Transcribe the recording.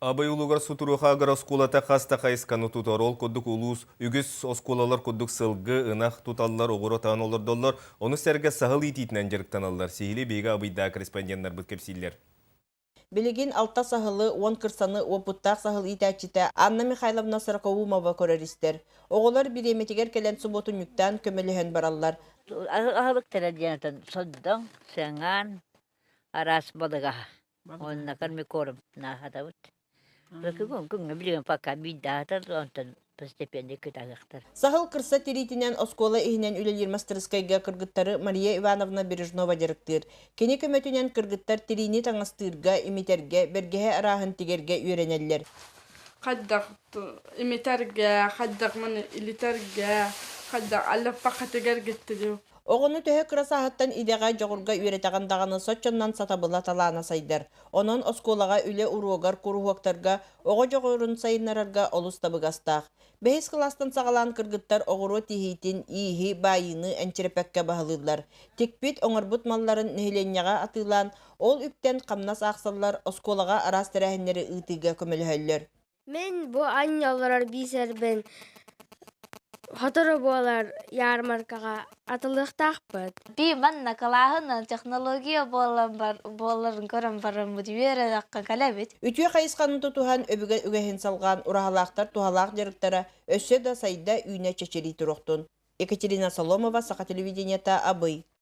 Абай улугар сутуруха агар оскулата хаста хайсканы туторол коддук улус үгіс оскулалар коддук сылгы ынах туталлар оғыры таан олырдоллар, оны сәрге сағыл ититінен жарықтаналар. Сейілі бейгі абайда корреспонденттар бұт кепсейлер. Билигин алта сахылы, он кырсаны, опуттақ сахыл итәчіті Анна Михайловна Сарковумова көрерістер. Оғылар биреметігер келен суботун юктан көмеліген баралар. Ахабык тәрәдиянатан соддың, сәңан, арас балыға. Онына кәрмі көрім нағадабыт. Күңі білген пока биддатыр, онтан постепенде күтағықтар. Сахыл кырса теритинен оскола ихинен үлелер мастерскайга кыргыттары Мария Ивановна Бережнова жарықтыр. Кені көмөтінен кыргыттар терини таңастырға, имитерге, бергеhe арахын тигерге үйренелер. Қаддақ имитерге, қаддақ маны илитерге, қаддақ аллаппа қатыгер геттірі. Оғыны төһө кырасаһаттан идеға жоғырға үйретағандағаны сотчоннан сатабыла талаана сайдар. Онон осколаға үле уруогар куруhuактарга, оғы жоғырын сайынарарға олус табыгастақ. Бәйіз қыластан сағалан кыргыттар оғыру тихитин иихи байыны әнчерепәкке бағылыдылар. Текпет оңырбут малларын нехеленяға атылан, ол үптен қамнас ақсаллар осколаға арас тәрәхінлері ұйтыға көміліхәлілер. Мен bu anyalar bizerben Hatırı bolar yarmarkaga atılıqtaqpıt. Би манна калаһын технология боларын көрәм барам мудивера дакка калабит. Үтүе қайысқанын тұтуған өбіге үгәхін салған урахалақтар тухалақ жарықтара өссе да сайда үйне чечери тұруқтын. Екатерина Соломова, Сақа телевидениета, Абый.